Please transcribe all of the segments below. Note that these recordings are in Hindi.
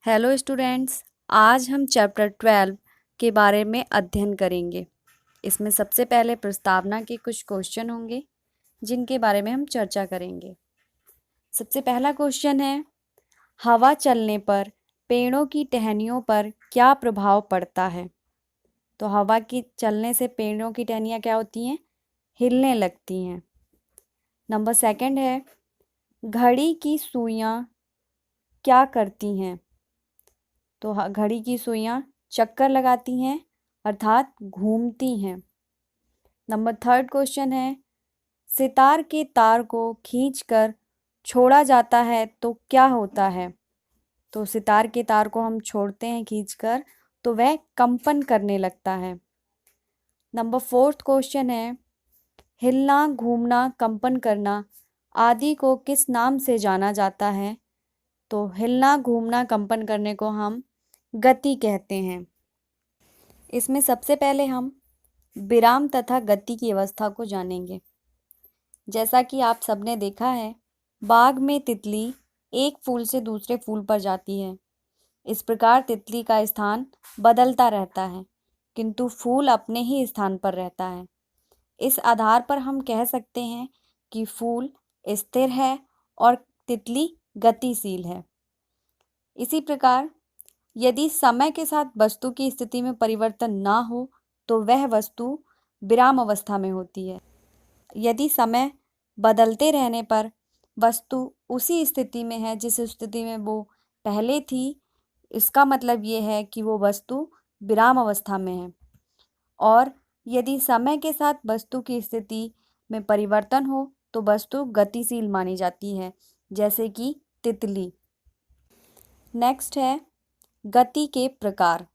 हेलो स्टूडेंट्स, आज हम चैप्टर 12 के बारे में अध्ययन करेंगे। इसमें सबसे पहले प्रस्तावना के कुछ क्वेश्चन होंगे जिनके बारे में हम चर्चा करेंगे। सबसे पहला क्वेश्चन है, हवा चलने पर पेड़ों की टहनियों पर क्या प्रभाव पड़ता है? तो हवा की चलने से पेड़ों की टहनियाँ क्या होती हैं? हिलने लगती हैं। नंबर सेकंड है, घड़ी की सुइयाँ क्या करती हैं? तो घड़ी की सुइयाँ चक्कर लगाती हैं अर्थात घूमती हैं। नंबर थर्ड क्वेश्चन है, सितार के तार को खींचकर छोड़ा जाता है तो क्या होता है? तो सितार के तार को हम छोड़ते हैं खींचकर तो वह कंपन करने लगता है। नंबर फोर्थ क्वेश्चन है, हिलना, घूमना, कंपन करना आदि को किस नाम से जाना जाता है? तो हिलना, घूमना, कंपन करने को हम गति कहते हैं। इसमें सबसे पहले हम विराम तथा गति की अवस्था को जानेंगे। जैसा कि आप सबने देखा है, बाग में तितली एक फूल से दूसरे फूल पर जाती है। इस प्रकार तितली का स्थान बदलता रहता है, किंतु फूल अपने ही स्थान पर रहता है। इस आधार पर हम कह सकते हैं कि फूल स्थिर है और तितली गतिशील है। इसी प्रकार यदि समय के साथ वस्तु की स्थिति में परिवर्तन ना हो तो वह वस्तु विराम अवस्था में होती है। यदि समय बदलते रहने पर वस्तु उसी स्थिति में है जिस स्थिति में वो पहले थी, इसका मतलब ये है कि वो वस्तु विराम अवस्था में है। और यदि समय के साथ वस्तु की स्थिति में परिवर्तन हो तो वस्तु गतिशील मानी जाती है, जैसे कि तितली। नेक्स्ट है गति के प्रकार।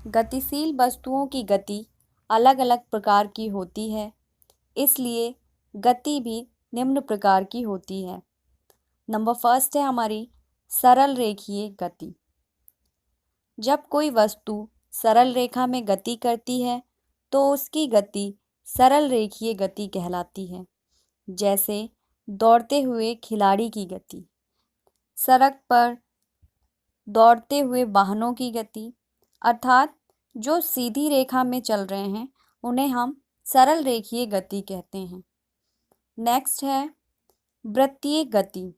गतिशील वस्तुओं की गति अलग अलग प्रकार की होती है, इसलिए गति भी निम्न प्रकार की होती है। नंबर फर्स्ट है हमारी सरल रेखीय गति। जब कोई वस्तु सरल रेखा में गति करती है तो उसकी गति सरल रेखीय गति कहलाती है। जैसे दौड़ते हुए खिलाड़ी की गति, सड़क पर दौड़ते हुए वाहनों की गति, अर्थात जो सीधी रेखा में चल रहे हैं उन्हें हम सरल रेखीय गति कहते हैं। नेक्स्ट है वृत्तीय गति।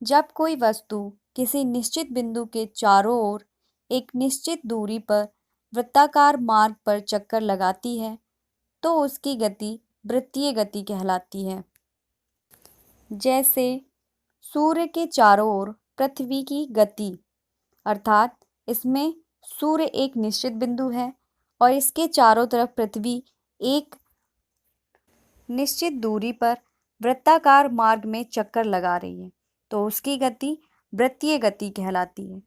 जब कोई वस्तु किसी निश्चित बिंदु के चारों ओर एक निश्चित दूरी पर वृत्ताकार मार्ग पर चक्कर लगाती है तो उसकी गति वृत्तीय गति कहलाती है। जैसे सूर्य के चारों ओर पृथ्वी की गति, अर्थात इसमें सूर्य एक निश्चित बिंदु है और इसके चारों तरफ पृथ्वी एक निश्चित दूरी पर वृत्ताकार मार्ग में चक्कर लगा रही है तो उसकी गति वृत्तीय गति कहलाती है।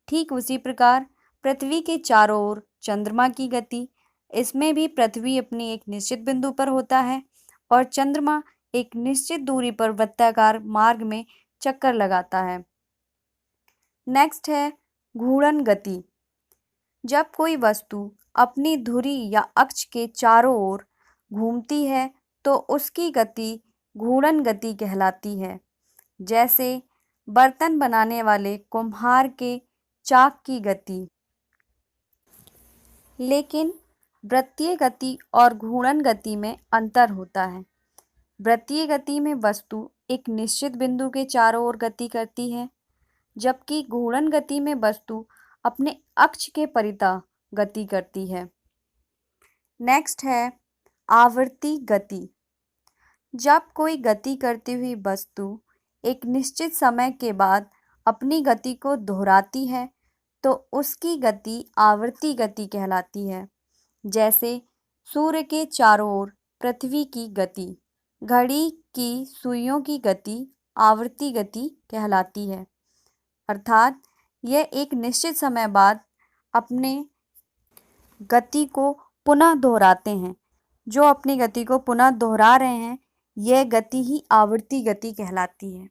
ठीक उसी प्रकार पृथ्वी के चारों ओर चंद्रमा की गति, इसमें भी पृथ्वी अपनी एक निश्चित बिंदु पर होता है और चंद्रमा एक निश्चित दूरी पर वृत्ताकार मार्ग में चक्कर लगाता है। नेक्स्ट है घूर्णन गति। जब कोई वस्तु अपनी धुरी या अक्ष के चारों ओर घूमती है तो उसकी गति घूर्णन गति कहलाती है। जैसे बर्तन बनाने वाले कुम्हार के चाक की गति। लेकिन वृत्तीय गति और घूर्णन गति में अंतर होता है। वृत्तीय गति में वस्तु एक निश्चित बिंदु के चारों ओर गति करती है, जबकि घूर्णन गति में वस्तु अपने अक्ष के परितः गति करती है। नेक्स्ट है आवर्ती गति। जब कोई गति करती हुई वस्तु एक निश्चित समय के बाद अपनी गति को दोहराती है तो उसकी गति आवर्ती गति कहलाती है। जैसे सूर्य के चारों ओर पृथ्वी की गति। घड़ी की सुइयों की गति आवर्ती गति कहलाती है, अर्थात यह एक निश्चित समय बाद अपने गति को पुनः दोहराते हैं। जो अपनी गति को पुनः दोहरा रहे हैं, यह गति ही आवर्ती गति कहलाती है।